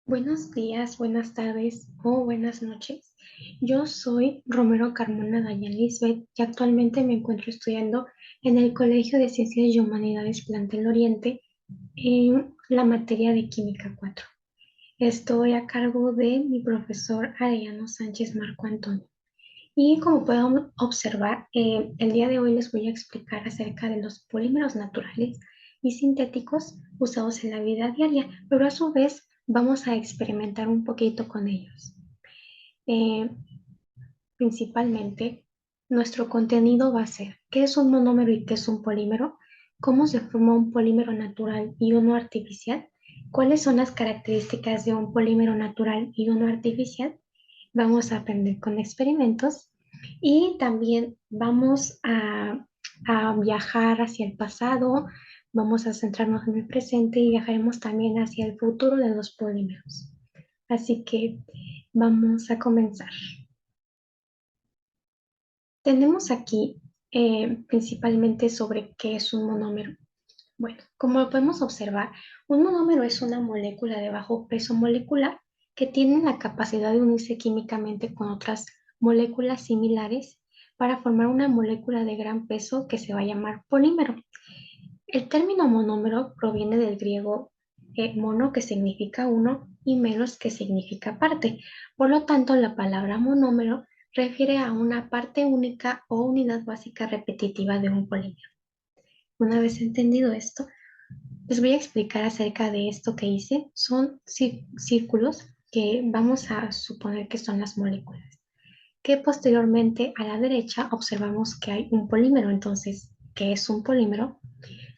Buenos días, buenas tardes o buenas noches. Yo soy Romero Carmona Dayan Lisbeth y actualmente me encuentro estudiando en el Colegio de Ciencias y Humanidades Plantel Oriente en la materia de Química 4. Estoy a cargo de mi profesor Arellano Sánchez Marco Antonio. Y como pueden observar, el día de hoy les voy a explicar acerca de los polímeros naturales y sintéticos usados en la vida diaria, pero a su vez vamos a experimentar un poquito con ellos. Eh, Principalmente, nuestro contenido va a ser qué es un monómero y qué es un polímero, cómo se forma un polímero natural y uno artificial, cuáles son las características de un polímero natural y uno artificial. Vamos a aprender con experimentos y también a viajar hacia el pasado, vamos a centrarnos en el presente y viajaremos también hacia el futuro de los polímeros. Así que vamos a comenzar. Tenemos aquí principalmente sobre qué es un monómero. Bueno, como lo podemos observar, un monómero es una molécula de bajo peso molecular que tiene la capacidad de unirse químicamente con otras moléculas similares para formar una molécula de gran peso que se va a llamar polímero. El término monómero proviene del griego mono, que significa uno, y meros, que significa parte. Por lo tanto, la palabra monómero refiere a una parte única o unidad básica repetitiva de un polímero. Una vez entendido esto, les voy a explicar acerca de esto que hice. Son círculos que vamos a suponer que son las moléculas, que posteriormente a la derecha observamos que hay un polímero. Entonces, ¿qué es un polímero?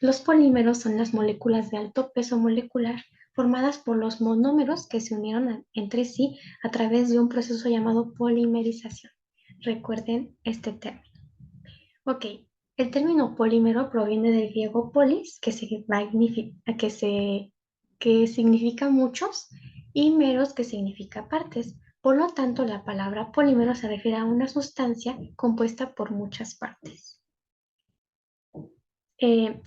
Los polímeros son las moléculas de alto peso molecular formadas por los monómeros que se unieron entre sí a través de un proceso llamado polimerización. Recuerden este término. Ok, el término polímero proviene del griego polis, que significa muchos, y meros, que significa partes. Por lo tanto, la palabra polímero se refiere a una sustancia compuesta por muchas partes.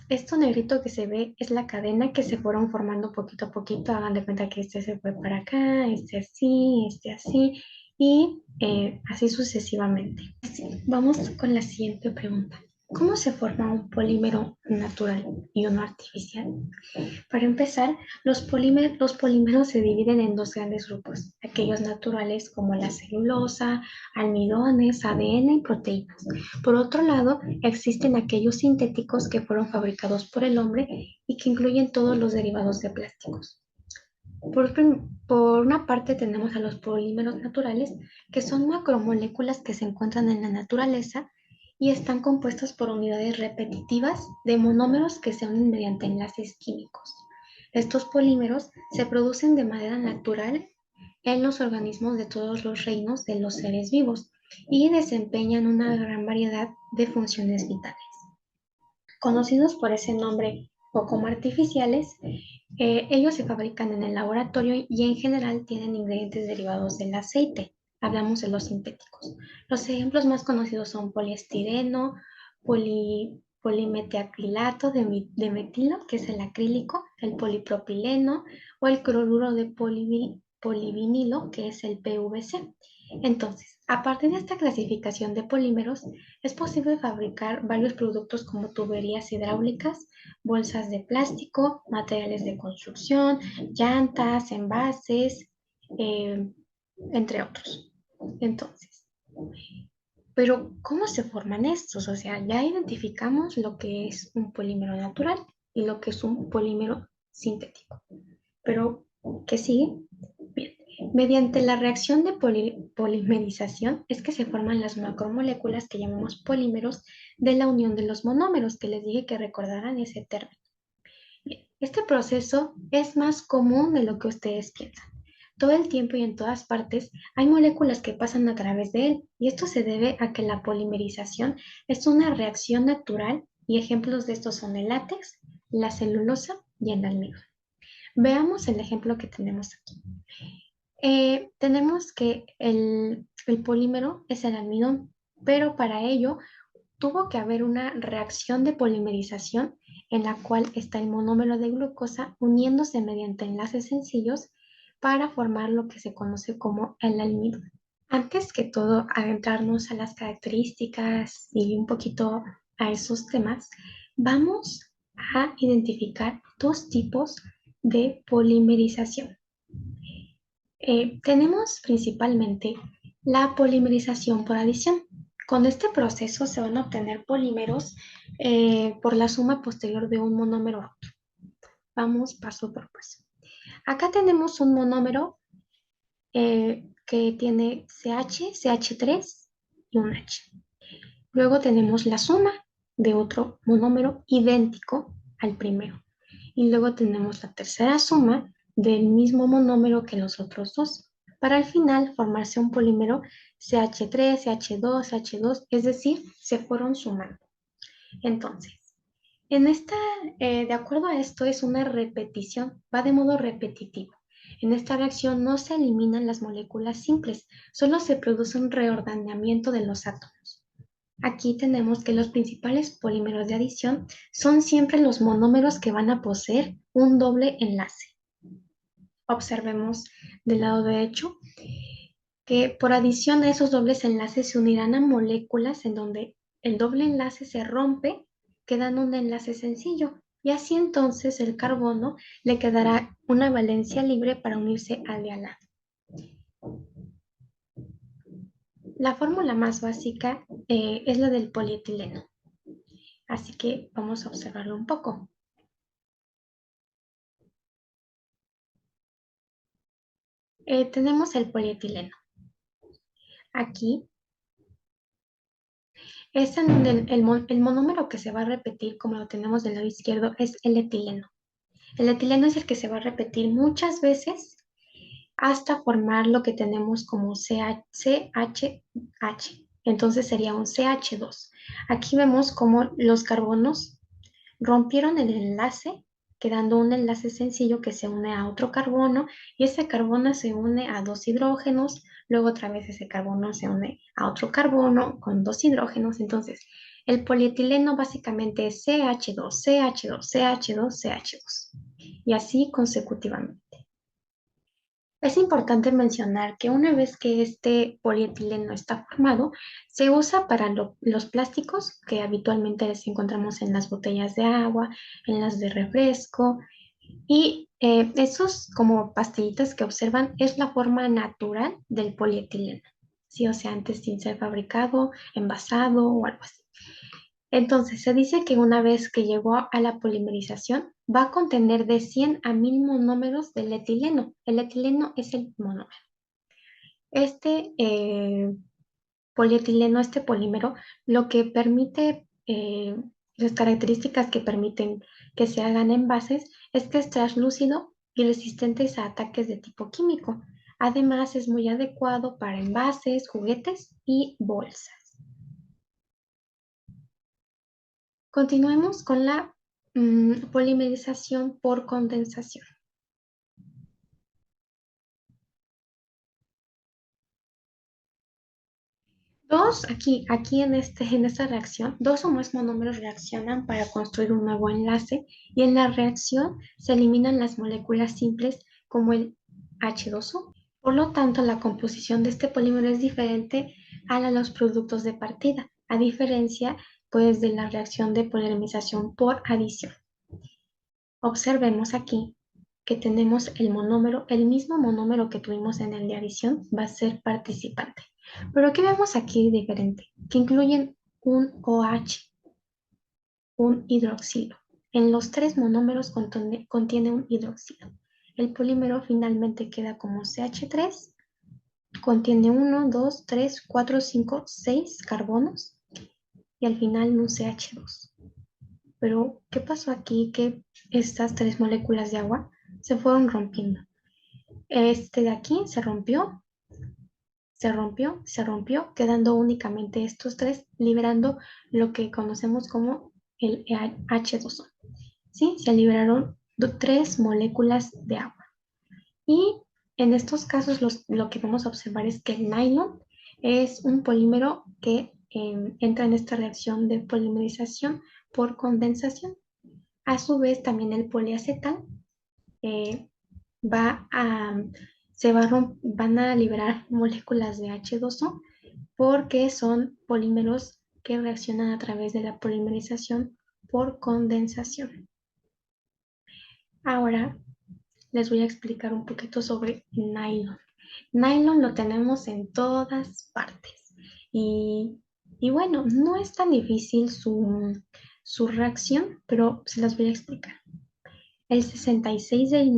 Esto negrito que se ve es la cadena que se fueron formando poquito a poquito. Hagan de cuenta que este se fue para acá, este así, y así sucesivamente. Vamos con la siguiente pregunta. ¿Cómo se forma un polímero natural y uno artificial? Para empezar, los polímeros se dividen en dos grandes grupos, aquellos naturales como la celulosa, almidones, ADN y proteínas. Por otro lado, existen aquellos sintéticos que fueron fabricados por el hombre y que incluyen todos los derivados de plásticos. Por una parte tenemos a los polímeros naturales, que son macromoléculas que se encuentran en la naturaleza y están compuestas por unidades repetitivas de monómeros que se unen mediante enlaces químicos. Estos polímeros se producen de manera natural en los organismos de todos los reinos de los seres vivos y desempeñan una gran variedad de funciones vitales. Conocidos por ese nombre o como artificiales, ellos se fabrican en el laboratorio y en general tienen ingredientes derivados del aceite. Hablamos de los sintéticos. Los ejemplos más conocidos son poliestireno, polimetiacrilato de metilo, que es el acrílico, el polipropileno o el cloruro de polivinilo, que es el PVC. Entonces, a partir de esta clasificación de polímeros, es posible fabricar varios productos como tuberías hidráulicas, bolsas de plástico, materiales de construcción, llantas, envases, eh, entre otros. Entonces, pero ¿cómo se forman estos? O sea, ya identificamos lo que es un polímero natural y lo que es un polímero sintético. Pero, ¿qué sigue? Bien. Mediante la reacción de polimerización es que se forman las macromoléculas que llamamos polímeros de la unión de los monómeros, que les dije que recordaran ese término. Bien, este proceso es más común de lo que ustedes piensan. Todo el tiempo y en todas partes hay moléculas que pasan a través de él, y esto se debe a que la polimerización es una reacción natural, y ejemplos de esto son el látex, la celulosa y el almidón. Veamos el ejemplo que tenemos aquí. Tenemos que el polímero es el almidón, pero para ello tuvo que haber una reacción de polimerización en la cual está el monómero de glucosa uniéndose mediante enlaces sencillos para formar lo que se conoce como el almidón. Antes que todo, adentrarnos a las características y un poquito a esos temas, vamos a identificar dos tipos de polimerización. Tenemos principalmente la polimerización por adición. Con este proceso se van a obtener polímeros por la suma posterior de un monómero a otro. Vamos paso por paso. Acá tenemos un monómero que tiene CH, CH3 y un H. Luego tenemos la suma de otro monómero idéntico al primero. Y luego tenemos la tercera suma del mismo monómero que los otros dos, para al final formarse un polímero CH3, CH2, CH2, es decir, se fueron sumando. Entonces, de acuerdo a esto, es una repetición, va de modo repetitivo. En esta reacción no se eliminan las moléculas simples, solo se produce un reordenamiento de los átomos. Aquí tenemos que los principales polímeros de adición son siempre los monómeros que van a poseer un doble enlace. Observemos del lado derecho que por adición a esos dobles enlaces se unirán a moléculas en donde el doble enlace se rompe, quedando un enlace sencillo. Y así entonces el carbono le quedará una valencia libre para unirse al de al lado. La fórmula más básica es la del polietileno. Así que vamos a observarlo un poco. Tenemos el polietileno. Aquí es en donde el monómero que se va a repetir, como lo tenemos del lado izquierdo, es el etileno. El etileno es el que se va a repetir muchas veces hasta formar lo que tenemos como CHH. Entonces sería un CH2. Aquí vemos cómo los carbonos rompieron el enlace, quedando un enlace sencillo que se une a otro carbono y ese carbono se une a dos hidrógenos, luego otra vez ese carbono se une a otro carbono con dos hidrógenos. Entonces, el polietileno básicamente es CH2, CH2, CH2, CH2 y así consecutivamente. Es importante mencionar que una vez que este polietileno está formado, se usa para los plásticos que habitualmente les encontramos en las botellas de agua, en las de refresco, y esos como pastillitas que observan es la forma natural del polietileno, sí, o sea, antes sin ser fabricado, envasado o algo así. Entonces, se dice que una vez que llegó a la polimerización, va a contener de 100 a 1000 monómeros del etileno. El etileno es el monómero. Este polietileno, este polímero, lo que permite, las características que permiten que se hagan envases es que es translúcido y resistente a ataques de tipo químico. Además, es muy adecuado para envases, juguetes y bolsas. Continuemos con la polimerización por condensación. Aquí en esta reacción, dos o más monómeros reaccionan para construir un nuevo enlace y en la reacción se eliminan las moléculas simples como el H2O. Por lo tanto, la composición de este polímero es diferente a la de los productos de partida, a diferencia pues de la reacción de polimerización por adición. Observemos aquí que tenemos el mismo monómero que tuvimos en el de adición va a ser participante. Pero ¿qué vemos aquí diferente? Que incluyen un OH, un hidroxilo. En los tres monómeros contiene un hidroxilo. El polímero finalmente queda como CH3, contiene 1, 2, 3, 4, 5, 6 carbonos y al final un CH2. Pero, ¿qué pasó aquí? Que estas tres moléculas de agua se fueron rompiendo. Este de aquí se rompió, se rompió, se rompió, quedando únicamente estos tres, liberando lo que conocemos como el H2O. ¿Sí? Se liberaron tres moléculas de agua. Y en estos casos lo que vamos a observar es que el nylon es un polímero que entra en esta reacción de polimerización por condensación. A su vez, también el poliacetal eh, van a liberar moléculas de H2O porque son polímeros que reaccionan a través de la polimerización por condensación. Ahora les voy a explicar un poquito sobre nylon. Nylon lo tenemos en todas partes y, y bueno, no es tan difícil su reacción, pero se las voy a explicar. El 66 del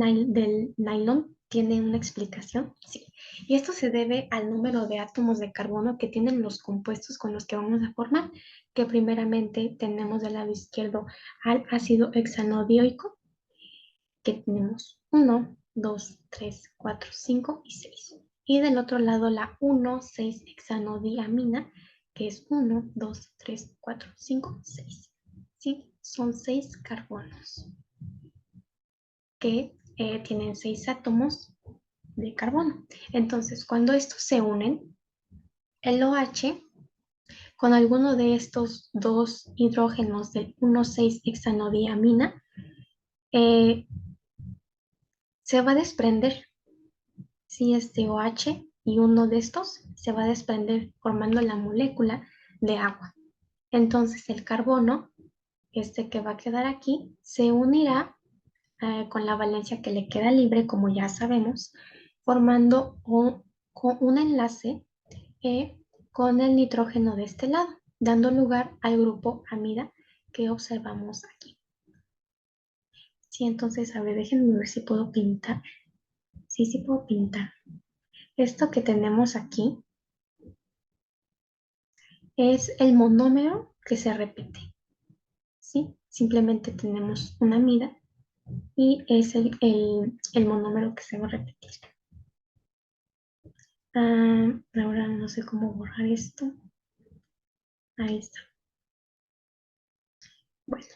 nylon tiene una explicación, sí. Y esto se debe al número de átomos de carbono que tienen los compuestos con los que vamos a formar, que primeramente tenemos del lado izquierdo al ácido hexanodioico, que tenemos 1, 2, 3, 4, 5 y 6. Y del otro lado la 1,6-hexanodiamina, que es 1, 2, 3, 4, 5, 6. ¿Sí? Son 6 carbonos que tienen 6 átomos de carbono. Entonces, cuando estos se unen, el OH con alguno de estos dos hidrógenos del 1,6-hexanodiamina se va a desprender. Si este OH y uno de estos se va a desprender formando la molécula de agua. Entonces el carbono, este que va a quedar aquí, se unirá con la valencia que le queda libre, como ya sabemos, formando un enlace con el nitrógeno de este lado, dando lugar al grupo amida que observamos aquí. Sí, entonces, a ver, déjenme ver si puedo pintar. Sí, sí puedo pintar. Esto que tenemos aquí es el monómero que se repite. ¿Sí? Simplemente tenemos una amida y es el monómero que se va a repetir. Ahora no sé cómo borrar esto. Ahí está. Bueno,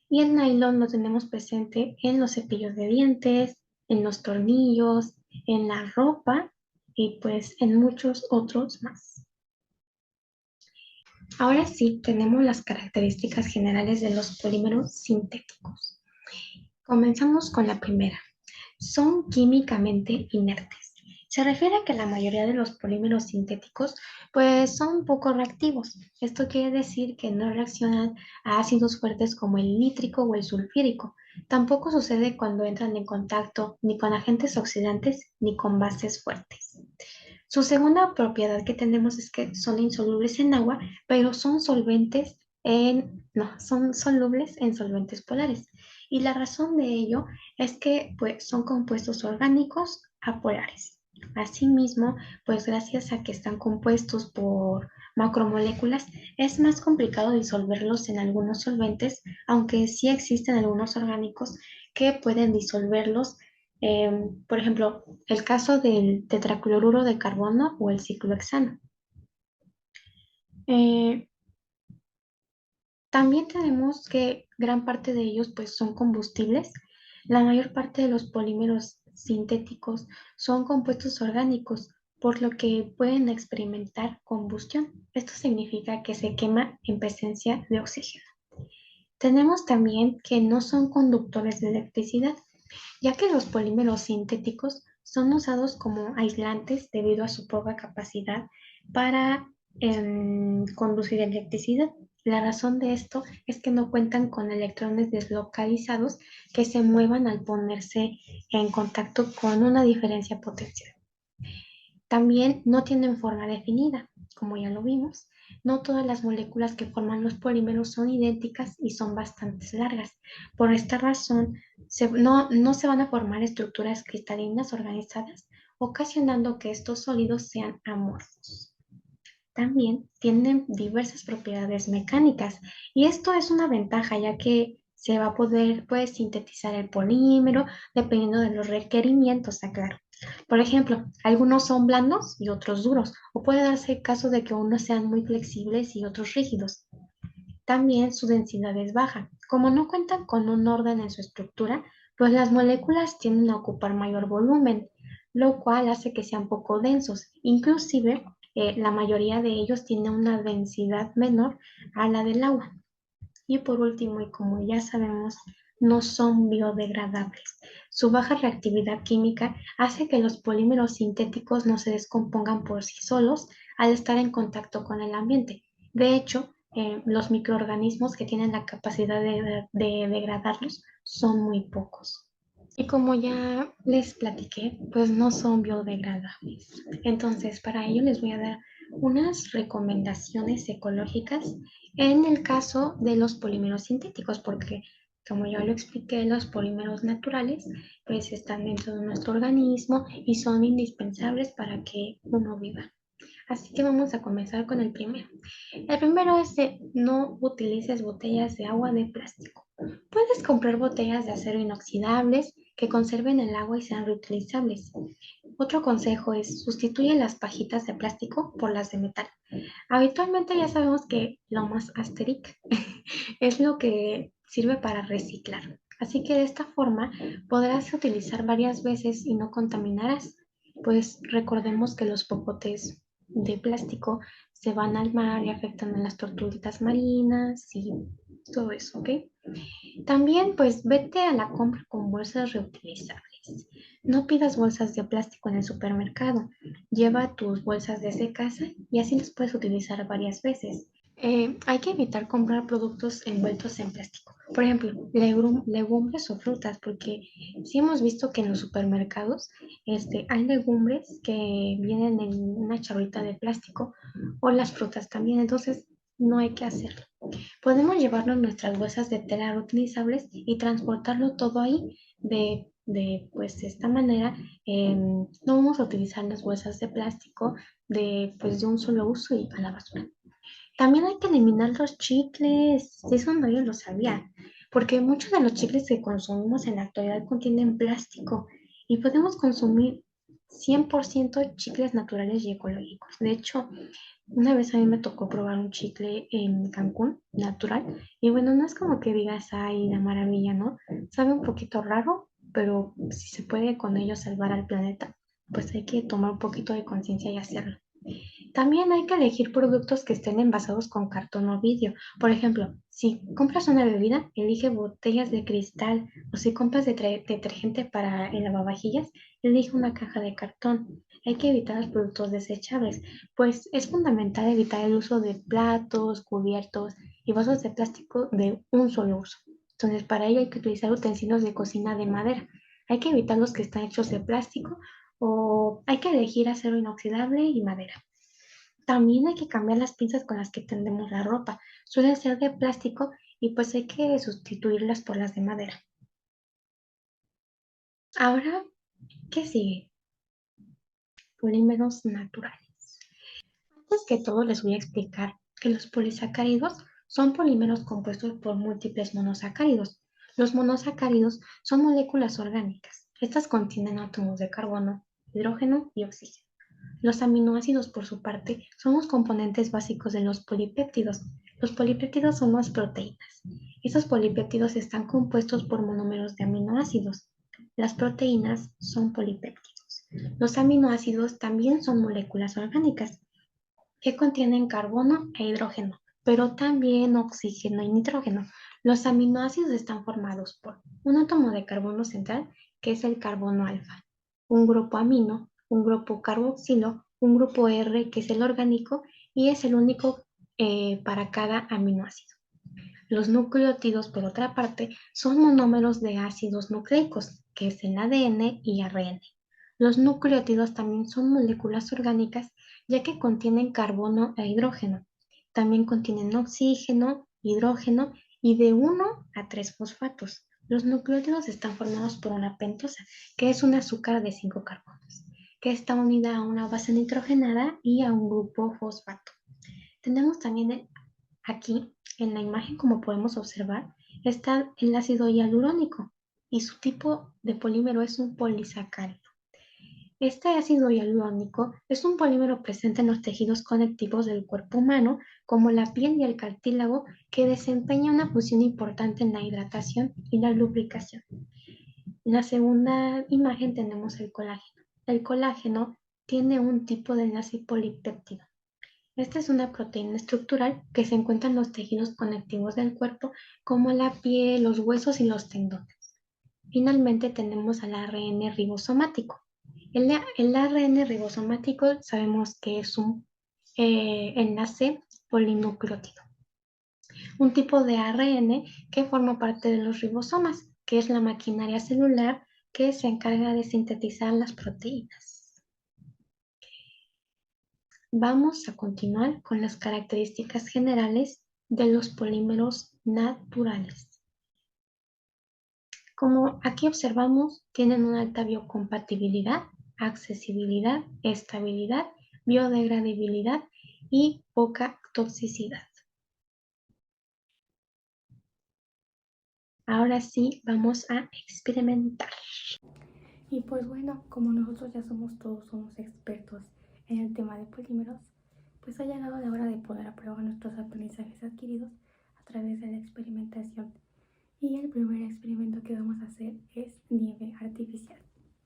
y el nylon lo tenemos presente en los cepillos de dientes, en los tornillos, en la ropa y pues en muchos otros más. Ahora sí, tenemos las características generales de los polímeros sintéticos. Comenzamos con la primera. Son químicamente inertes. Se refiere a que la mayoría de los polímeros sintéticos pues son poco reactivos. Esto quiere decir que no reaccionan a ácidos fuertes como el nítrico o el sulfírico. Tampoco sucede cuando entran en contacto ni con agentes oxidantes ni con bases fuertes. Su segunda propiedad que tenemos es que son insolubles en agua, pero son son solubles en solventes polares. Y la razón de ello es que pues, son compuestos orgánicos apolares. Asimismo, pues gracias a que están compuestos por macromoléculas, es más complicado disolverlos en algunos solventes, aunque sí existen algunos orgánicos que pueden disolverlos. Por ejemplo, el caso del tetracloruro de carbono o el ciclohexano. Eh, También tenemos que gran parte de ellos pues son combustibles. La mayor parte de los polímeros sintéticos son compuestos orgánicos, por lo que pueden experimentar combustión. Esto significa que se quema en presencia de oxígeno. Tenemos también que no son conductores de electricidad, ya que los polímeros sintéticos son usados como aislantes debido a su poca capacidad para conducir electricidad. La razón de esto es que no cuentan con electrones deslocalizados que se muevan al ponerse en contacto con una diferencia potencial. También no tienen forma definida, como ya lo vimos. No todas las moléculas que forman los polímeros son idénticas y son bastante largas. Por esta razón, no se van a formar estructuras cristalinas organizadas, ocasionando que estos sólidos sean amorfos. También tienen diversas propiedades mecánicas y esto es una ventaja ya que se va a poder pues, sintetizar el polímero dependiendo de los requerimientos, aclaro. Por ejemplo, algunos son blandos y otros duros, o puede darse el caso de que unos sean muy flexibles y otros rígidos. También su densidad es baja. Como no cuentan con un orden en su estructura, pues las moléculas tienden a ocupar mayor volumen, lo cual hace que sean poco densos. Inclusive, la mayoría de ellos tiene una densidad menor a la del agua. Y por último, y como ya sabemos, no son biodegradables. Su baja reactividad química hace que los polímeros sintéticos no se descompongan por sí solos al estar en contacto con el ambiente. De hecho, los microorganismos que tienen la capacidad de degradarlos son muy pocos. Y como ya les platiqué, pues no son biodegradables. Entonces, para ello les voy a dar unas recomendaciones ecológicas en el caso de los polímeros sintéticos, porque como ya lo expliqué, los polímeros naturales pues están dentro de nuestro organismo y son indispensables para que uno viva. Así que vamos a comenzar con el primero. El primero es de no utilices botellas de agua de plástico. Puedes comprar botellas de acero inoxidables que conserven el agua y sean reutilizables. Otro consejo es sustituye las pajitas de plástico por las de metal. Habitualmente ya sabemos que lo más asteric es lo que sirve para reciclar. Así que de esta forma podrás utilizar varias veces y no contaminarás. Pues recordemos que los popotes de plástico se van al mar y afectan a las tortuguitas marinas y todo eso, ¿ok? También, pues vete a la compra con bolsas reutilizables. No pidas bolsas de plástico en el supermercado. Lleva tus bolsas desde casa y así las puedes utilizar varias veces. Hay que evitar comprar productos envueltos en plástico. Por ejemplo, legumbres o frutas, porque sí hemos visto que en los supermercados hay legumbres que vienen en una charrita de plástico o las frutas también, entonces no hay que hacerlo. Podemos llevarnos nuestras bolsas de tela reutilizables y transportarlo todo ahí. Pues, de esta manera, no vamos a utilizar las bolsas de plástico pues, de un solo uso y a la basura. También hay que eliminar los chicles, eso no yo lo sabía, porque muchos de los chicles que consumimos en la actualidad contienen plástico y podemos consumir 100% chicles naturales y ecológicos. De hecho, una vez a mí me tocó probar un chicle en Cancún, natural, y bueno, no es como que digas, ay, la maravilla, ¿no? Sabe un poquito raro, pero si se puede con ello salvar al planeta, pues hay que tomar un poquito de conciencia y hacerlo. También hay que elegir productos que estén envasados con cartón o vidrio. Por ejemplo, si compras una bebida, elige botellas de cristal o si compras detergente para el lavavajillas, elige una caja de cartón. Hay que evitar los productos desechables, pues es fundamental evitar el uso de platos, cubiertos y vasos de plástico de un solo uso. Entonces, para ello hay que utilizar utensilios de cocina de madera. Hay que evitar los que están hechos de plástico o hay que elegir acero inoxidable y madera. También hay que cambiar las pinzas con las que tendemos la ropa. Suelen ser de plástico y pues hay que sustituirlas por las de madera. Ahora, ¿qué sigue? Polímeros naturales. Antes que todo les voy a explicar que los polisacáridos son polímeros compuestos por múltiples monosacáridos. Los monosacáridos son moléculas orgánicas. Estas contienen átomos de carbono, hidrógeno y oxígeno. Los aminoácidos, por su parte, son los componentes básicos de los polipéptidos. Los polipéptidos son las proteínas. Estos polipéptidos están compuestos por monómeros de aminoácidos. Las proteínas son polipéptidos. Los aminoácidos también son moléculas orgánicas que contienen carbono e hidrógeno, pero también oxígeno y nitrógeno. Los aminoácidos están formados por un átomo de carbono central, que es el carbono alfa, un grupo amino, un grupo carboxilo, un grupo R, que es el orgánico, y es el único para cada aminoácido. Los nucleótidos, por otra parte, son monómeros de ácidos nucleicos, que es el ADN y ARN. Los nucleótidos también son moléculas orgánicas, ya que contienen carbono e hidrógeno. También contienen oxígeno, hidrógeno y de 1 a 3 fosfatos. Los nucleótidos están formados por una pentosa, que es un azúcar de 5 carbonos, que está unida a una base nitrogenada y a un grupo fosfato. Tenemos también aquí, en la imagen, como podemos observar, está el ácido hialurónico y su tipo de polímero es un polisacárido. Este ácido hialurónico es un polímero presente en los tejidos conectivos del cuerpo humano, como la piel y el cartílago, que desempeña una función importante en la hidratación y la lubricación. En la segunda imagen tenemos el colágeno. El colágeno tiene un tipo de enlace polipéptido Esta es una proteína estructural que se encuentra en los tejidos conectivos del cuerpo, como la piel, los huesos y los tendones. Finalmente tenemos al ARN ribosomático. El ARN ribosomático sabemos que es un enlace polinucleótido, un tipo de ARN que forma parte de los ribosomas, que es la maquinaria celular que se encarga de sintetizar las proteínas. Vamos a continuar con las características generales de los polímeros naturales. Como aquí observamos, tienen una alta biocompatibilidad, accesibilidad, estabilidad, biodegradabilidad y poca toxicidad. Ahora sí, vamos a experimentar. Y pues bueno, como nosotros ya somos expertos en el tema de polímeros, pues ha llegado la hora de poner a prueba nuestros aprendizajes adquiridos a través de la experimentación. Y el primer experimento que vamos a hacer es nieve artificial.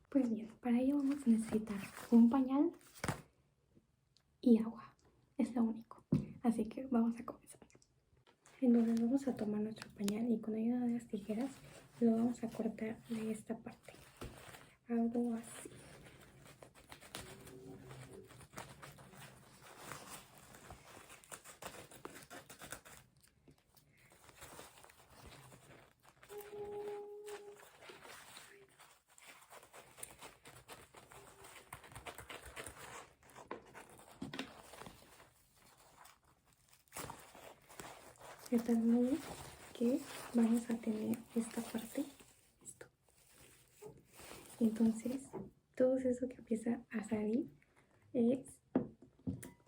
Pues bien, para ello vamos a necesitar un pañal y agua. Es lo único. Así que vamos a comenzar. Entonces vamos a tomar nuestro pañal y con ayuda de las tijeras lo vamos a cortar de esta parte. Algo así. De tal modo que vamos a tener esta parte, esto. Entonces, todo eso que empieza a salir es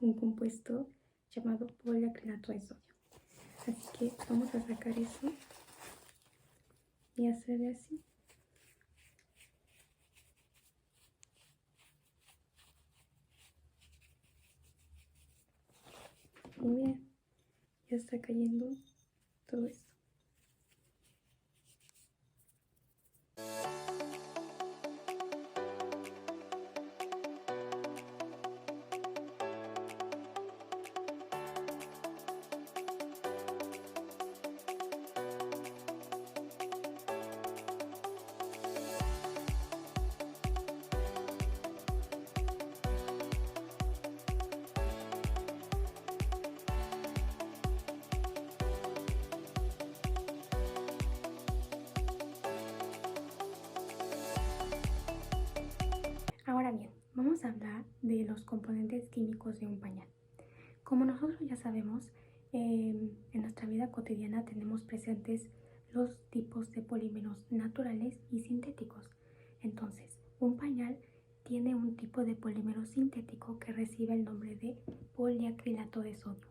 un compuesto llamado poliacrilato de sodio. Así que vamos a sacar eso y hacerle así. Y miren, ya está cayendo todo esto. Ahora bien, vamos a hablar de los componentes químicos de un pañal. Como nosotros ya sabemos, en nuestra vida cotidiana tenemos presentes los tipos de polímeros naturales y sintéticos. Entonces, un pañal tiene un tipo de polímero sintético que recibe el nombre de poliacrilato de sodio.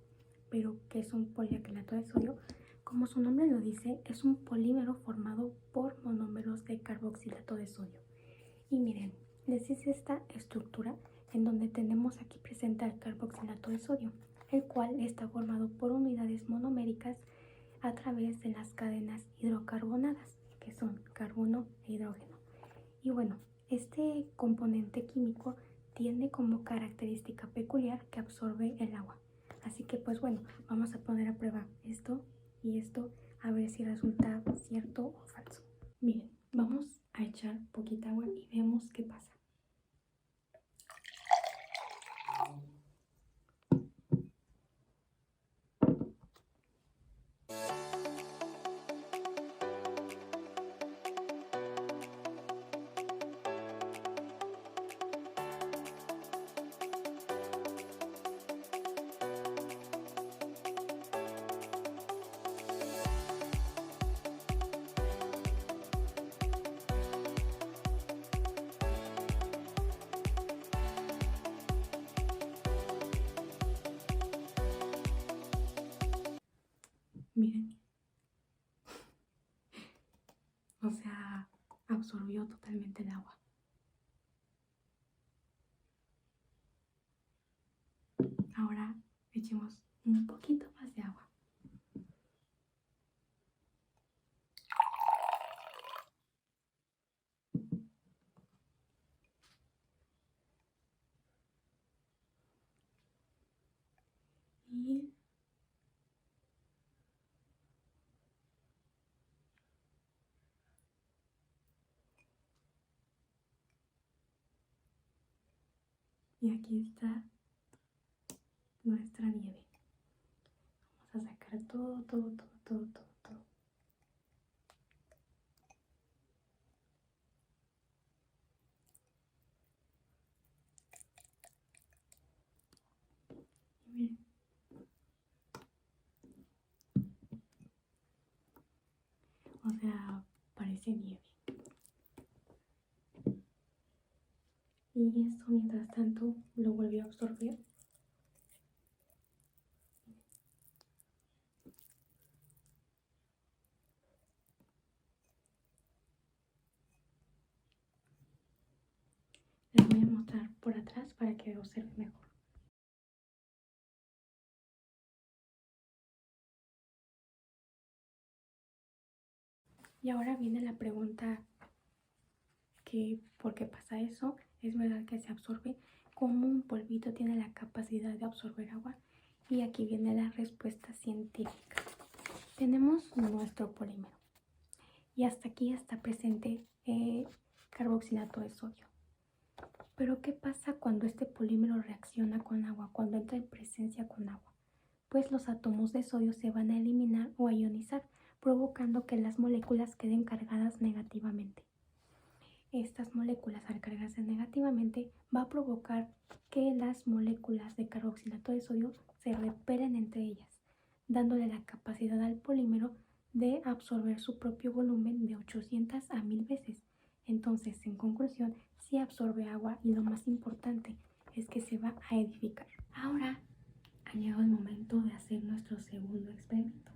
Pero, ¿qué es un poliacrilato de sodio? Como su nombre lo dice, es un polímero formado por monómeros de carboxilato de sodio. Y miren, les hice esta estructura en donde tenemos aquí presente el carboxilato de sodio, el cual está formado por unidades monoméricas a través de las cadenas hidrocarbonadas, que son carbono e hidrógeno. Y bueno, este componente químico tiene como característica peculiar que absorbe el agua. Así que pues bueno, vamos a poner a prueba esto y esto a ver si resulta cierto o falso. Miren, vamos a echar poquita agua y vemos qué pasa. Miren, o sea, absorbió totalmente el agua. Ahora echemos un poquito más de agua. Y aquí está nuestra nieve. Vamos a sacar todo. Y miren. O sea, parece nieve. Y esto, mientras tanto, lo volvió a absorber. Les voy a mostrar por atrás para que observen mejor. Y ahora viene la pregunta que ¿por qué pasa eso? Es verdad que se absorbe. ¿Cómo un polvito tiene la capacidad de absorber agua? Y aquí viene la respuesta científica. Tenemos nuestro polímero y hasta aquí está presente carboxilato de sodio. Pero ¿qué pasa cuando este polímero reacciona con agua, cuando entra en presencia con agua? Pues los átomos de sodio se van a eliminar o a ionizar, provocando que las moléculas queden cargadas negativamente. Estas moléculas, al cargarse negativamente, va a provocar que las moléculas de carboxilato de sodio se repelen entre ellas, dándole la capacidad al polímero de absorber su propio volumen de 800 a 1000 veces. Entonces, en conclusión, sí absorbe agua y lo más importante es que se va a edificar. Ahora ha llegado el momento de hacer nuestro segundo experimento.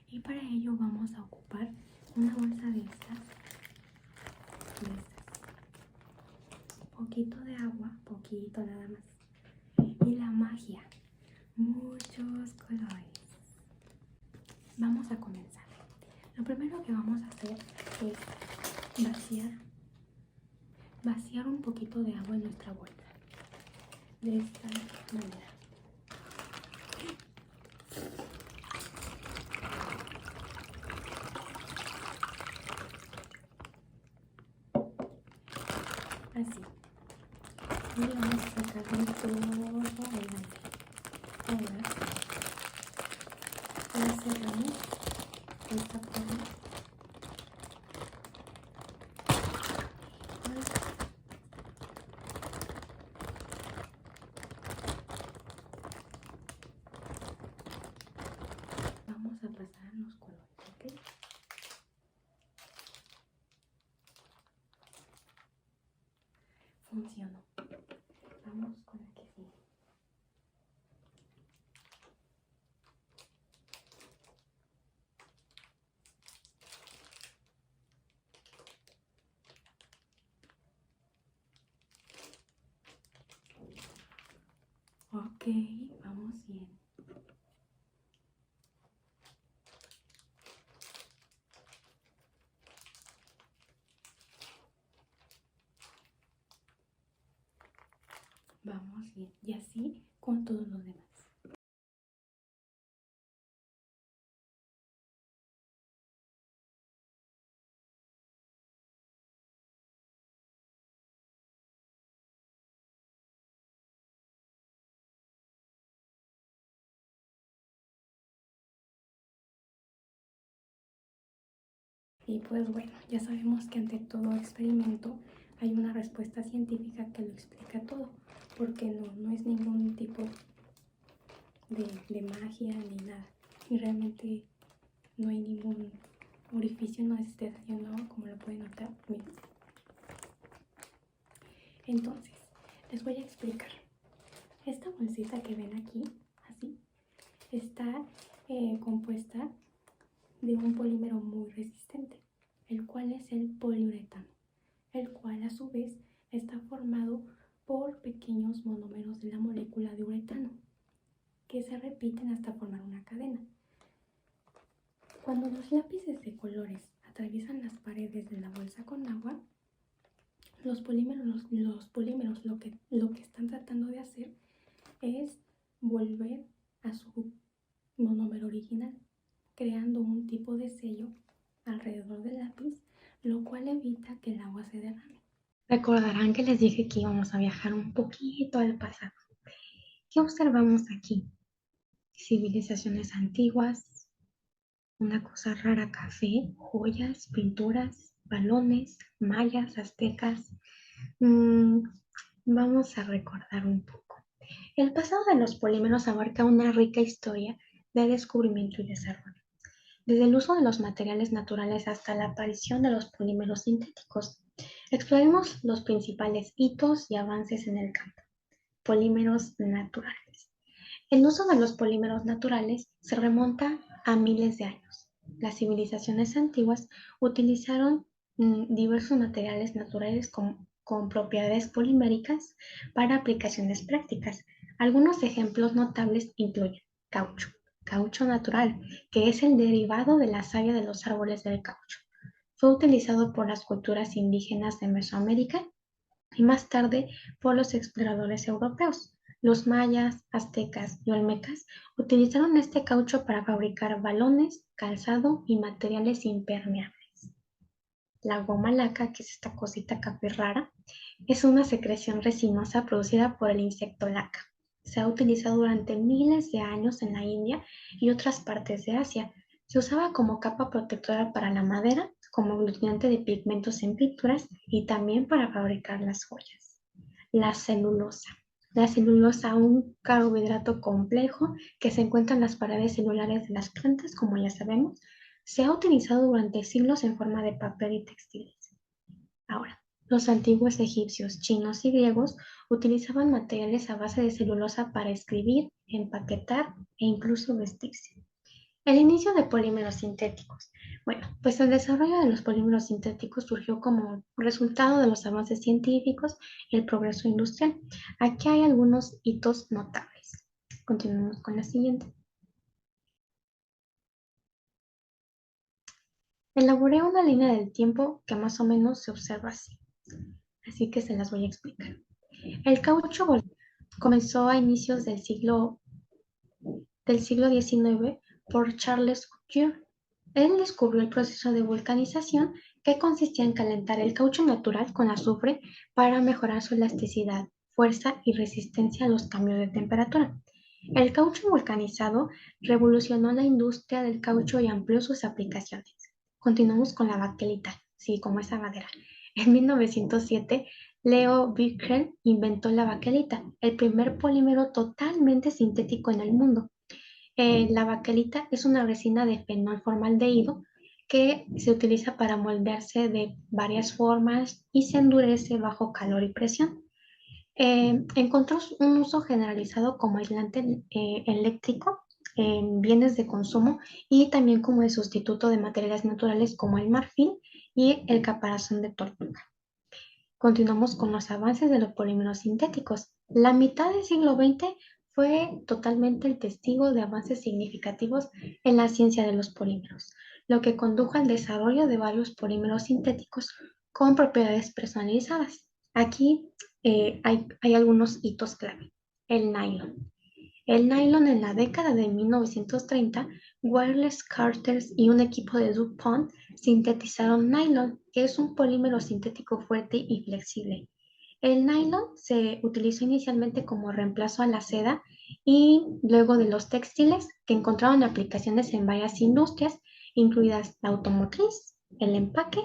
Y para ello vamos a ocupar una bolsa de estas. Poquito de agua, poquito nada más. Y la magia, muchos colores. Vamos a comenzar. Lo primero que vamos a hacer es vaciar un poquito de agua en nuestra bolsa. De esta manera. Así. Y vamos a sacarle todo el aire. Ahora la cerramos de esta forma. Vamos a pasar los colores, ¿ok? Funcionó. Vamos con la que sigue. Ok, vamos bien. Vamos bien. Y así con todos los demás. Y pues bueno, ya sabemos que ante todo experimento hay una respuesta científica que lo explica todo, porque no es ningún tipo de magia ni nada. Y realmente no hay ningún orificio, no esté saliendo agua, como lo pueden notar. Miren. Entonces, les voy a explicar. Esta bolsita que ven aquí, así, está compuesta de un polímero muy resistente, el cual es el poliuretano, el cual a su vez está formado por pequeños monómeros de la molécula de uretano, que se repiten hasta formar una cadena. Cuando los lápices de colores atraviesan las paredes de la bolsa con agua, los polímeros lo que están tratando de hacer es volver a su monómero original, creando un tipo de sello alrededor del lápiz, lo cual evita que el agua se derrame. Recordarán que les dije que íbamos a viajar un poquito al pasado. ¿Qué observamos aquí? Civilizaciones antiguas, una cosa rara, café, joyas, pinturas, balones, mayas, aztecas. Mm, Vamos a recordar un poco. El pasado de los polímeros abarca una rica historia de descubrimiento y desarrollo, desde el uso de los materiales naturales hasta la aparición de los polímeros sintéticos. Exploremos los principales hitos y avances en el campo. Polímeros naturales. El uso de los polímeros naturales se remonta a miles de años. Las civilizaciones antiguas utilizaron diversos materiales naturales con propiedades poliméricas para aplicaciones prácticas. Algunos ejemplos notables incluyen caucho, caucho natural, que es el derivado de la savia de los árboles del caucho. Fue utilizado por las culturas indígenas de Mesoamérica y más tarde por los exploradores europeos. Los mayas, aztecas y olmecas utilizaron este caucho para fabricar balones, calzado y materiales impermeables. La goma laca, que es esta cosita café rara, es una secreción resinosa producida por el insecto laca. Se ha utilizado durante miles de años en la India y otras partes de Asia. Se usaba como capa protectora para la madera, como aglutinante de pigmentos en pinturas y también para fabricar las joyas. La celulosa. La celulosa, un carbohidrato complejo que se encuentra en las paredes celulares de las plantas, como ya sabemos, se ha utilizado durante siglos en forma de papel y textiles. Ahora, los antiguos egipcios, chinos y griegos utilizaban materiales a base de celulosa para escribir, empaquetar e incluso vestirse. El inicio de polímeros sintéticos. Bueno, pues el desarrollo de los polímeros sintéticos surgió como resultado de los avances científicos y el progreso industrial. Aquí hay algunos hitos notables. Continuemos con la siguiente. Elaboré una línea del tiempo que más o menos se observa así, así que se las voy a explicar. El caucho comenzó a inicios del siglo XIX por Charles Goodyear. Él descubrió el proceso de vulcanización que consistía en calentar el caucho natural con azufre para mejorar su elasticidad, fuerza y resistencia a los cambios de temperatura. El caucho vulcanizado revolucionó la industria del caucho y amplió sus aplicaciones. Continuamos con la baquelita, sí, como esa madera. En 1907, Leo Birkel inventó la baquelita, el primer polímero totalmente sintético en el mundo. La baquelita es una resina de fenolformaldehído que se utiliza para moldearse de varias formas y se endurece bajo calor y presión. Encontró un uso generalizado como aislante eléctrico en bienes de consumo y también como de sustituto de materiales naturales como el marfil y el caparazón de tortuga. Continuamos con los avances de los polímeros sintéticos. La mitad del siglo XX fue totalmente el testigo de avances significativos en la ciencia de los polímeros, lo que condujo al desarrollo de varios polímeros sintéticos con propiedades personalizadas. Aquí hay algunos hitos clave. El nylon. El nylon en la década de 1930, Wireless Carters y un equipo de DuPont sintetizaron nylon, que es un polímero sintético fuerte y flexible. El nylon se utilizó inicialmente como reemplazo a la seda y luego de los textiles que encontraron aplicaciones en varias industrias, incluidas la automotriz, el empaque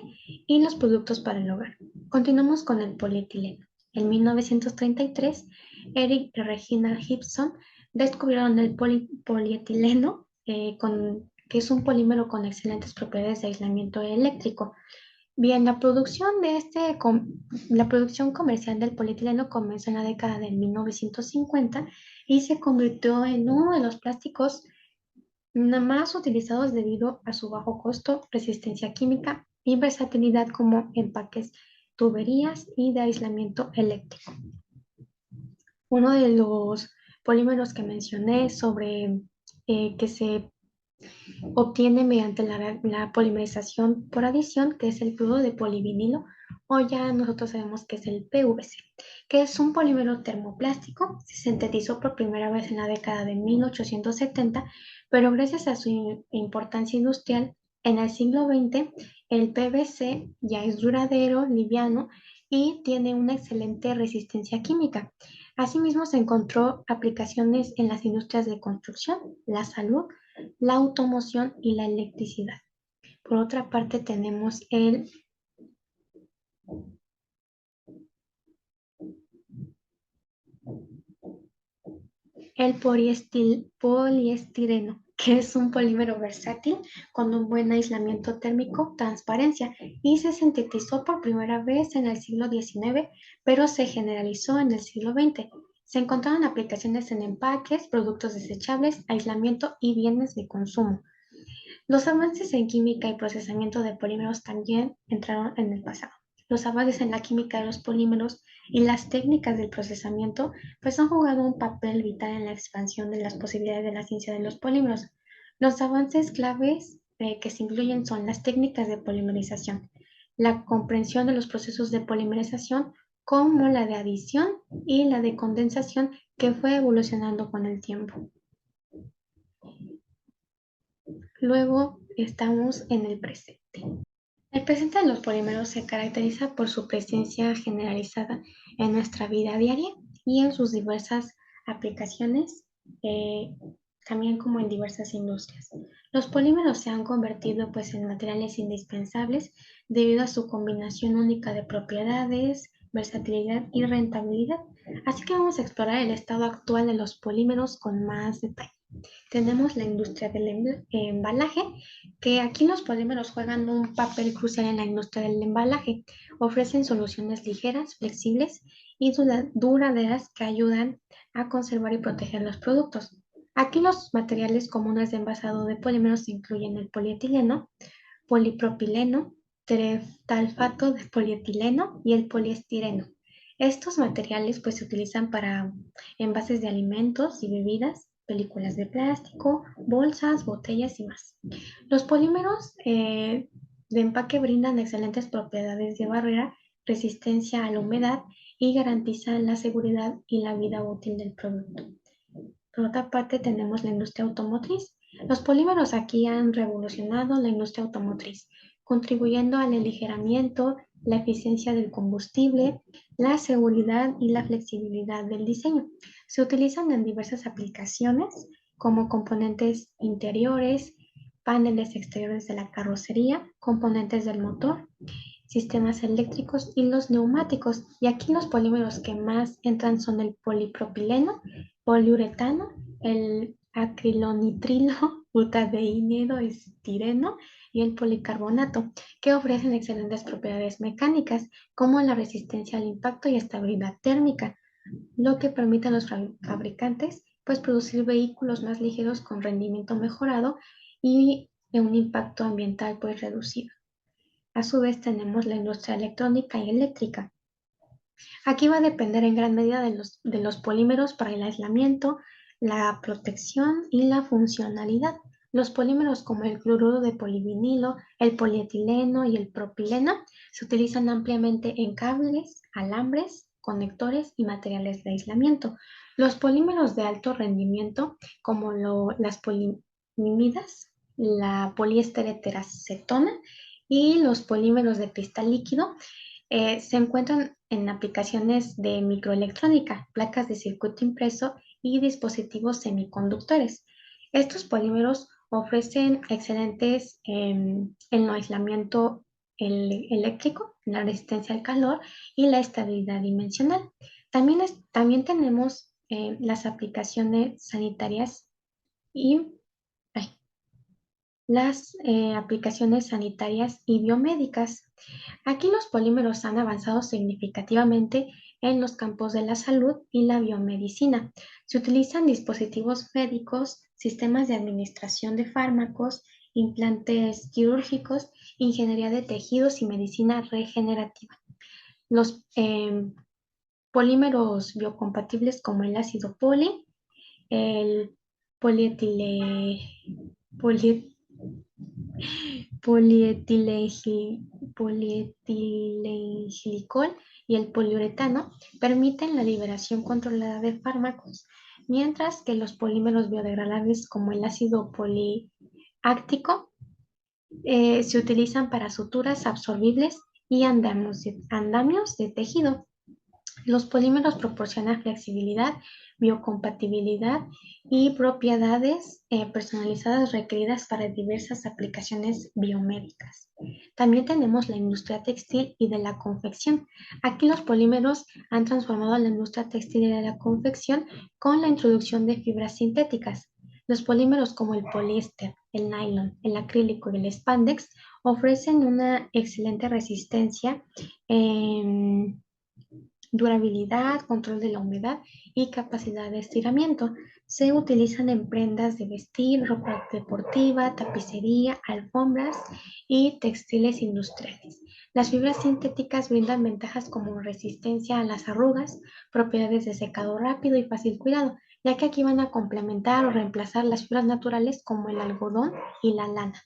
y los productos para el hogar. Continuamos con el polietileno. En 1933, Eric y Regina Gibson descubrieron el polietileno, que es un polímero con excelentes propiedades de aislamiento eléctrico. Bien, la producción comercial del polietileno comenzó en la década de 1950 y se convirtió en uno de los plásticos más utilizados debido a su bajo costo, resistencia química y versatilidad como empaques, tuberías y de aislamiento eléctrico. Uno de los polímeros que mencioné sobre que se obtiene mediante la polimerización por adición, que es el cloruro de polivinilo, o ya nosotros sabemos que es el PVC, que es un polímero termoplástico. Se sintetizó por primera vez en la década de 1870, pero gracias a su importancia industrial, en el siglo XX, el PVC ya es duradero, liviano y tiene una excelente resistencia química. Asimismo, se encontró aplicaciones en las industrias de construcción, la salud, la automoción y la electricidad. Por otra parte, tenemos el poliestireno, que es un polímero versátil con un buen aislamiento térmico, transparencia, y se sintetizó por primera vez en el siglo XIX, pero se generalizó en el siglo XX. Se encontraron aplicaciones en empaques, productos desechables, aislamiento y bienes de consumo. Los avances en química y procesamiento de polímeros también entraron en el pasado. Los avances en la química de los polímeros y las técnicas del procesamiento pues han jugado un papel vital en la expansión de las posibilidades de la ciencia de los polímeros. Los avances claves que se incluyen son las técnicas de polimerización, la comprensión de los procesos de polimerización como la de adición y la de condensación que fue evolucionando con el tiempo. Luego estamos en el presente. El presente de los polímeros se caracteriza por su presencia generalizada en nuestra vida diaria y en sus diversas aplicaciones, eh, también como en diversas industrias. Los polímeros se han convertido pues en materiales indispensables debido a su combinación única de propiedades, versatilidad y rentabilidad. Así que vamos a explorar el estado actual de los polímeros con más detalle. Tenemos la industria del embalaje, que aquí los polímeros juegan un papel crucial en la industria del embalaje. Ofrecen soluciones ligeras, flexibles y duraderas que ayudan a conservar y proteger los productos. Aquí los materiales comunes de envasado de polímeros incluyen el polietileno, polipropileno, tereftalfato de polietileno y el poliestireno. Estos materiales pues se utilizan para envases de alimentos y bebidas, películas de plástico, bolsas, botellas y más. Los polímeros de empaque brindan excelentes propiedades de barrera, resistencia a la humedad y garantizan la seguridad y la vida útil del producto. Por otra parte, tenemos la industria automotriz. Los polímeros aquí han revolucionado la industria automotriz, contribuyendo al aligeramiento, la eficiencia del combustible, la seguridad y la flexibilidad del diseño. Se utilizan en diversas aplicaciones como componentes interiores, paneles exteriores de la carrocería, componentes del motor, sistemas eléctricos y los neumáticos. Y aquí los polímeros que más entran son el polipropileno, poliuretano, el acrilonitrilo, butadieno, estireno y el policarbonato, que ofrecen excelentes propiedades mecánicas como la resistencia al impacto y estabilidad térmica, lo que permite a los fabricantes pues producir vehículos más ligeros con rendimiento mejorado y de un impacto ambiental pues reducido. A su vez tenemos la industria electrónica y eléctrica. Aquí va a depender en gran medida de los polímeros para el aislamiento, la protección y la funcionalidad. Los polímeros como el cloruro de polivinilo, el polietileno y el propileno se utilizan ampliamente en cables, alambres, conectores y materiales de aislamiento. Los polímeros de alto rendimiento, como las polimimidas, la poliéster heteracetona y los polímeros de cristal líquido, se encuentran en aplicaciones de microelectrónica, placas de circuito impreso y dispositivos semiconductores. Estos polímeros ofrecen excelentes en aislamiento eléctrico, la resistencia al calor y la estabilidad dimensional. También tenemos las aplicaciones sanitarias y las aplicaciones sanitarias y biomédicas. Aquí los polímeros han avanzado significativamente en los campos de la salud y la biomedicina. Se utilizan dispositivos médicos, sistemas de administración de fármacos, implantes quirúrgicos, ingeniería de tejidos y medicina regenerativa. Los polímeros biocompatibles como el ácido poli, el polietileno poli- polietilengli- polietilenglicol y el poliuretano permiten la liberación controlada de fármacos, mientras que los polímeros biodegradables como el ácido poliáctico se utilizan para suturas absorbibles y andamios de tejido. Los polímeros proporcionan flexibilidad, biocompatibilidad y propiedades personalizadas requeridas para diversas aplicaciones biomédicas. También tenemos la industria textil y de la confección. Aquí los polímeros han transformado la industria textil y de la confección con la introducción de fibras sintéticas. Los polímeros como el poliéster, el nylon, el acrílico y el spandex ofrecen una excelente resistencia, durabilidad, control de la humedad y capacidad de estiramiento. Se utilizan en prendas de vestir, ropa deportiva, tapicería, alfombras y textiles industriales. Las fibras sintéticas brindan ventajas como resistencia a las arrugas, propiedades de secado rápido y fácil cuidado, ya que aquí van a complementar o reemplazar las fibras naturales como el algodón y la lana.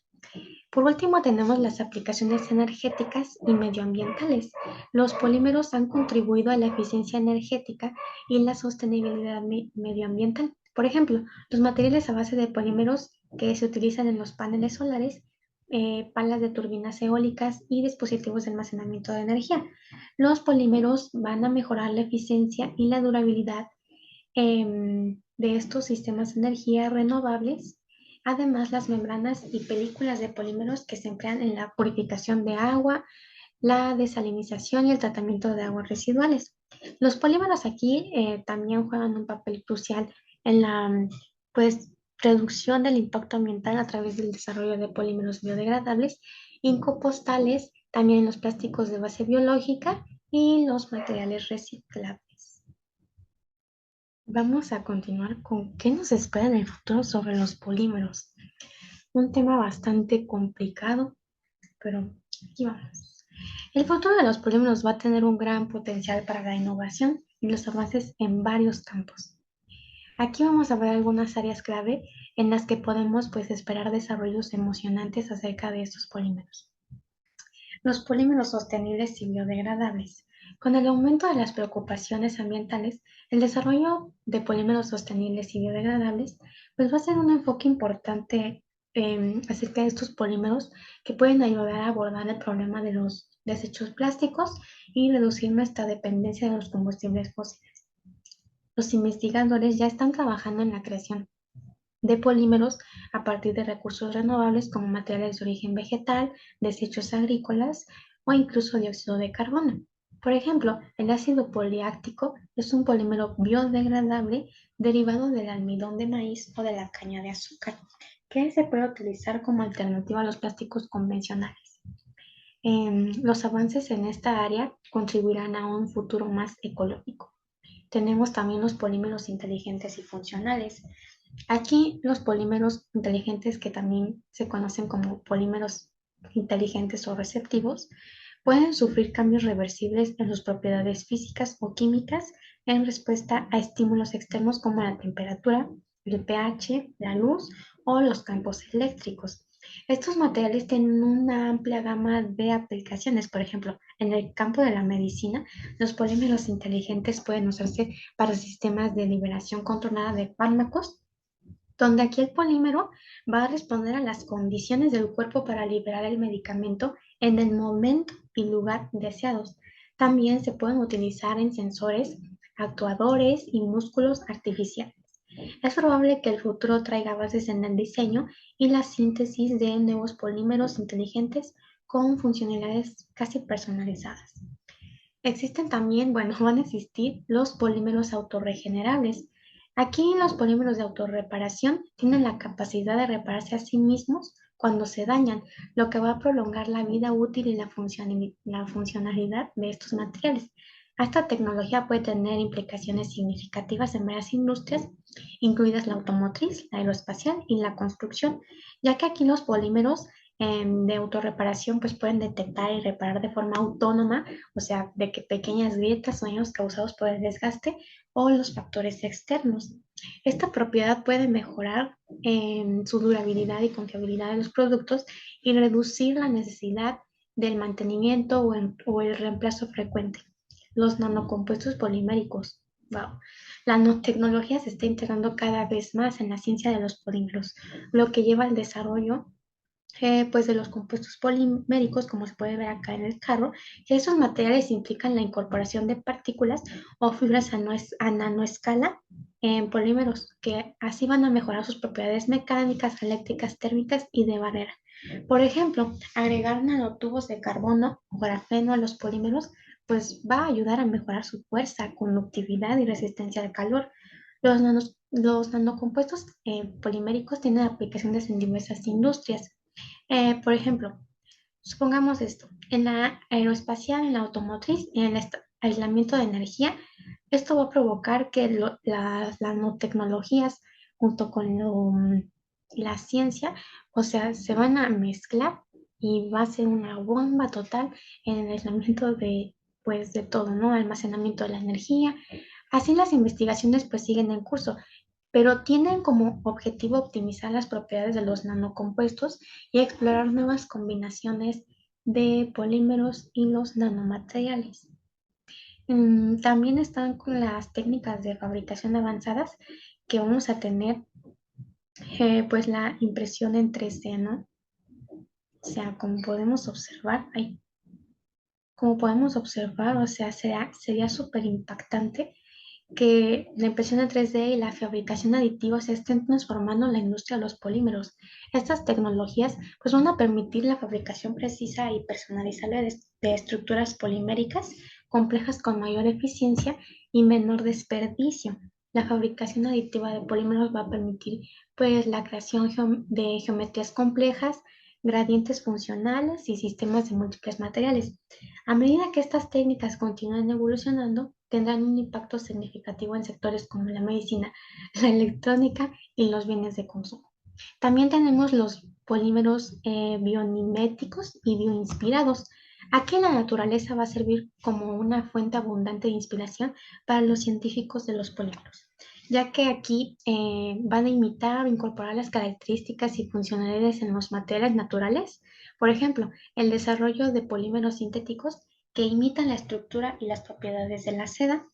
Por último, tenemos las aplicaciones energéticas y medioambientales. Los polímeros han contribuido a la eficiencia energética y la sostenibilidad medioambiental. Por ejemplo, los materiales a base de polímeros que se utilizan en los paneles solares, palas de turbinas eólicas y dispositivos de almacenamiento de energía. Los polímeros van a mejorar la eficiencia y la durabilidad de estos sistemas de energía renovables. Además, las membranas y películas de polímeros que se emplean en la purificación de agua, la desalinización y el tratamiento de aguas residuales. Los polímeros aquí también juegan un papel crucial en la pues, reducción del impacto ambiental a través del desarrollo de polímeros biodegradables, incompostales, también los plásticos de base biológica y los materiales reciclables. Vamos a continuar con qué nos espera en el futuro sobre los polímeros. Un tema bastante complicado, pero aquí vamos. El futuro de los polímeros va a tener un gran potencial para la innovación y los avances en varios campos. Aquí vamos a ver algunas áreas clave en las que podemos esperar desarrollos emocionantes acerca de estos polímeros. Los polímeros sostenibles y biodegradables. Con el aumento de las preocupaciones ambientales, el desarrollo de polímeros sostenibles y biodegradables va a ser un enfoque importante acerca de estos polímeros que pueden ayudar a abordar el problema de los desechos plásticos y reducir nuestra dependencia de los combustibles fósiles. Los investigadores ya están trabajando en la creación de polímeros a partir de recursos renovables como materiales de origen vegetal, desechos agrícolas o incluso dióxido de carbono. Por ejemplo, el ácido poliáctico es un polímero biodegradable derivado del almidón de maíz o de la caña de azúcar, que se puede utilizar como alternativa a los plásticos convencionales. Los avances en esta área contribuirán a un futuro más ecológico. Tenemos también los polímeros inteligentes y funcionales. Aquí los polímeros inteligentes, que también se conocen como polímeros inteligentes o receptivos, pueden sufrir cambios reversibles en sus propiedades físicas o químicas en respuesta a estímulos externos como la temperatura, el pH, la luz o los campos eléctricos. Estos materiales tienen una amplia gama de aplicaciones. Por ejemplo, en el campo de la medicina, los polímeros inteligentes pueden usarse para sistemas de liberación controlada de fármacos, donde aquí el polímero va a responder a las condiciones del cuerpo para liberar el medicamento en el momento y lugar deseados. También se pueden utilizar en sensores, actuadores y músculos artificiales. Es probable que el futuro traiga bases en el diseño y la síntesis de nuevos polímeros inteligentes con funcionalidades casi personalizadas. Existen también, bueno, van a existir los polímeros autorregenerables. Aquí los polímeros de autorreparación tienen la capacidad de repararse a sí mismos cuando se dañan, lo que va a prolongar la vida útil y la funcionalidad de estos materiales. Esta tecnología puede tener implicaciones significativas en varias industrias, incluidas la automotriz, la aeroespacial y la construcción, ya que aquí los polímeros de autorreparación, pues pueden detectar y reparar de forma autónoma, o sea, de que pequeñas grietas o daños causados por el desgaste o los factores externos. Esta propiedad puede mejorar su durabilidad y confiabilidad de los productos y reducir la necesidad del mantenimiento o el reemplazo frecuente. Los nanocompuestos poliméricos. Wow. La nanotecnología se está integrando cada vez más en la ciencia de los polímeros, lo que lleva al desarrollo pues de los compuestos poliméricos, como se puede ver acá en el carro, que esos materiales implican la incorporación de partículas o fibras a nanoescala en polímeros, que así van a mejorar sus propiedades mecánicas, eléctricas, térmicas y de barrera. Por ejemplo, agregar nanotubos de carbono o grafeno a los polímeros, pues va a ayudar a mejorar su fuerza, conductividad y resistencia al calor. Los nanocompuestos poliméricos tienen aplicaciones en diversas industrias. Por ejemplo, supongamos esto, en la aeroespacial, en la automotriz, en el aislamiento de energía, esto va a provocar que las nanotecnologías junto con la ciencia, o sea, se van a mezclar y va a ser una bomba total en el aislamiento de, pues, de todo, ¿no? Almacenamiento de la energía. Así las investigaciones pues siguen en curso, pero tienen como objetivo optimizar las propiedades de los nanocompuestos y explorar nuevas combinaciones de polímeros y los nanomateriales. También están con las técnicas de fabricación avanzadas que vamos a tener, pues la impresión en 3D, ¿no? O sea, como podemos observar, o sea, sería súper impactante que la impresión en 3D y la fabricación aditiva se estén transformando en la industria de los polímeros. Estas tecnologías pues, van a permitir la fabricación precisa y personalizable de estructuras poliméricas complejas con mayor eficiencia y menor desperdicio. La fabricación aditiva de polímeros va a permitir pues, la creación de geometrías complejas, gradientes funcionales y sistemas de múltiples materiales. A medida que estas técnicas continúen evolucionando, tendrán un impacto significativo en sectores como la medicina, la electrónica y los bienes de consumo. También tenemos los polímeros biomiméticos y bioinspirados. Aquí la naturaleza va a servir como una fuente abundante de inspiración para los científicos de los polímeros, ya que aquí van a imitar o incorporar las características y funcionalidades en los materiales naturales. Por ejemplo, el desarrollo de polímeros sintéticos que imitan la estructura y las propiedades de la seda,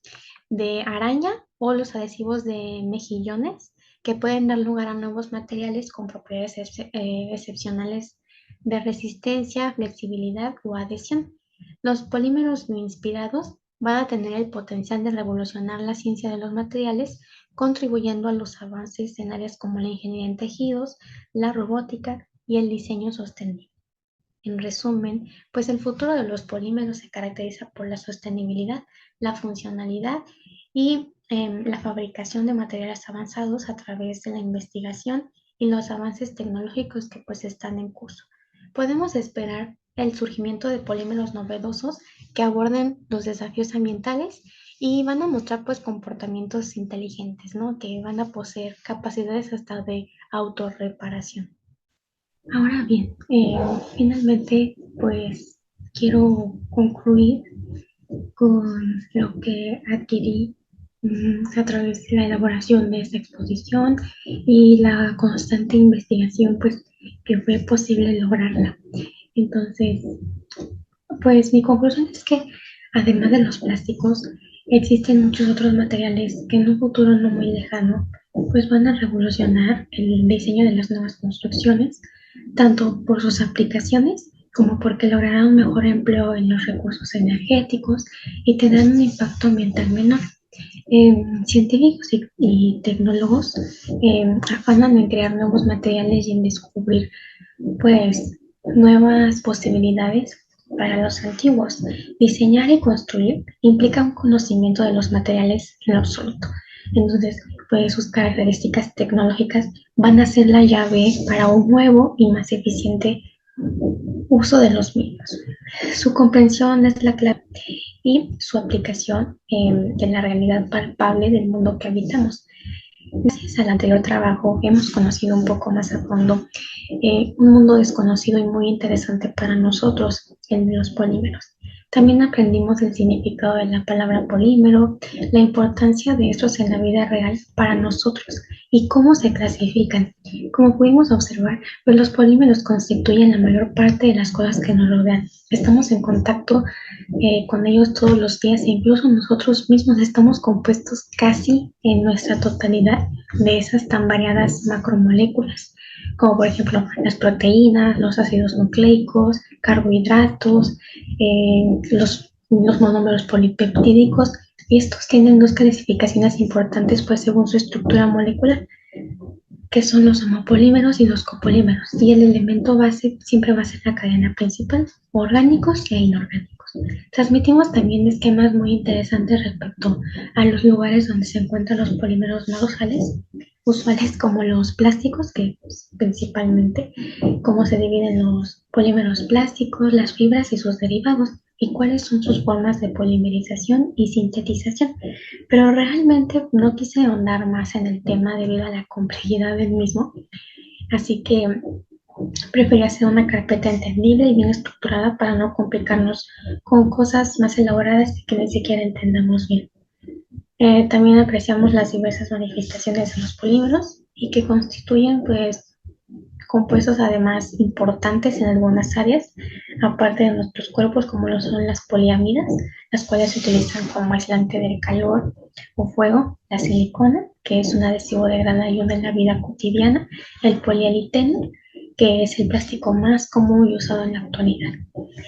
de araña o los adhesivos de mejillones que pueden dar lugar a nuevos materiales con propiedades excepcionales de resistencia, flexibilidad o adhesión. Los polímeros bioinspirados van a tener el potencial de revolucionar la ciencia de los materiales, contribuyendo a los avances en áreas como la ingeniería en tejidos, la robótica y el diseño sostenible. En resumen, pues el futuro de los polímeros se caracteriza por la sostenibilidad, la funcionalidad y la fabricación de materiales avanzados a través de la investigación y los avances tecnológicos que pues están en curso. Podemos esperar el surgimiento de polímeros novedosos que aborden los desafíos ambientales y van a mostrar pues comportamientos inteligentes, ¿no? Que van a poseer capacidades hasta de autorreparación. Ahora bien, finalmente, pues quiero concluir con lo que adquirí a través de la elaboración de esta exposición y la constante investigación, pues, que fue posible lograrla. Entonces, pues mi conclusión es que, además de los plásticos, existen muchos otros materiales que en un futuro no muy lejano, pues van a revolucionar el diseño de las nuevas construcciones, tanto por sus aplicaciones como porque lograrán un mejor empleo en los recursos energéticos y tendrán un impacto ambiental menor. Científicos y tecnólogos afanan en crear nuevos materiales y en descubrir pues nuevas posibilidades para los antiguos. Diseñar y construir implica un conocimiento de los materiales en lo absoluto. Entonces, pues sus características tecnológicas van a ser la llave para un nuevo y más eficiente uso de los mismos. Su comprensión es la clave y su aplicación en la realidad palpable del mundo que habitamos. Gracias al anterior trabajo hemos conocido un poco más a fondo un mundo desconocido y muy interesante para nosotros, el de los polímeros. También aprendimos el significado de la palabra polímero, la importancia de estos en la vida real para nosotros y cómo se clasifican. Como pudimos observar, pues los polímeros constituyen la mayor parte de las cosas que nos rodean. Estamos en contacto con ellos todos los días e incluso nosotros mismos estamos compuestos casi en nuestra totalidad de esas tan variadas macromoléculas, como por ejemplo las proteínas, los ácidos nucleicos, carbohidratos, los monómeros polipeptídicos. Y estos tienen dos clasificaciones importantes pues según su estructura molecular, que son los homopolímeros y los copolímeros. Y el elemento base siempre va a ser la cadena principal, orgánicos e inorgánicos. Transmitimos también esquemas muy interesantes respecto a los lugares donde se encuentran los polímeros no usuales como los plásticos, que principalmente cómo se dividen los polímeros plásticos, las fibras y sus derivados, y cuáles son sus formas de polimerización y sintetización. Pero realmente no quise ahondar más en el tema debido a la complejidad del mismo, así que preferí hacer una carpeta entendible y bien estructurada para no complicarnos con cosas más elaboradas y que ni siquiera entendamos bien. También apreciamos las diversas manifestaciones de los polímeros y que constituyen pues compuestos además importantes en algunas áreas, aparte de nuestros cuerpos, como lo son las poliamidas, las cuales se utilizan como aislante del calor o fuego, la silicona, que es un adhesivo de gran ayuda en la vida cotidiana, el polialiteno, que es el plástico más común y usado en la actualidad.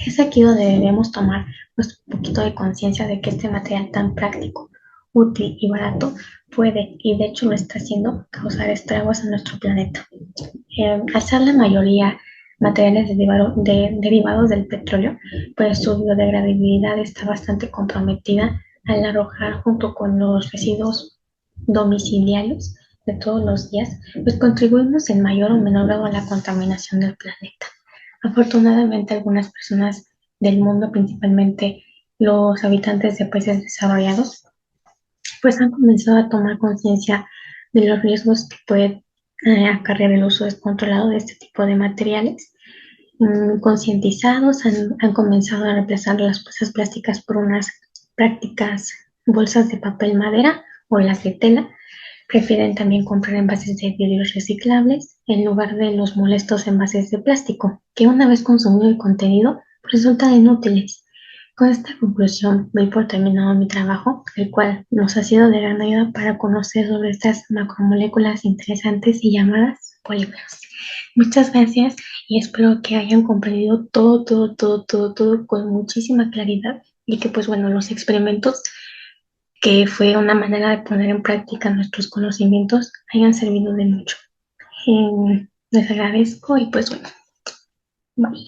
Es aquí donde debemos tomar pues, un poquito de conciencia de que este material tan práctico, útil y barato puede, y de hecho lo está haciendo, causar estragos en nuestro planeta. Al ser la mayoría materiales derivados del petróleo, pues su biodegradabilidad está bastante comprometida al arrojar junto con los residuos domiciliarios de todos los días, pues contribuimos en mayor o menor grado a la contaminación del planeta. Afortunadamente, algunas personas del mundo, principalmente los habitantes de países desarrollados, pues han comenzado a tomar conciencia de los riesgos que puede acarrear el uso descontrolado de este tipo de materiales. Concientizados han comenzado a reemplazar las bolsas plásticas por unas prácticas bolsas de papel madera o las de tela. Prefieren también comprar envases de vidrio reciclables en lugar de los molestos envases de plástico, que una vez consumido el contenido resultan inútiles. Con esta conclusión doy por terminado mi trabajo, el cual nos ha sido de gran ayuda para conocer sobre estas macromoléculas interesantes y llamadas polímeros. Muchas gracias y espero que hayan comprendido todo con muchísima claridad y que pues bueno, los experimentos que fue una manera de poner en práctica nuestros conocimientos hayan servido de mucho. Les agradezco y pues bueno, bye.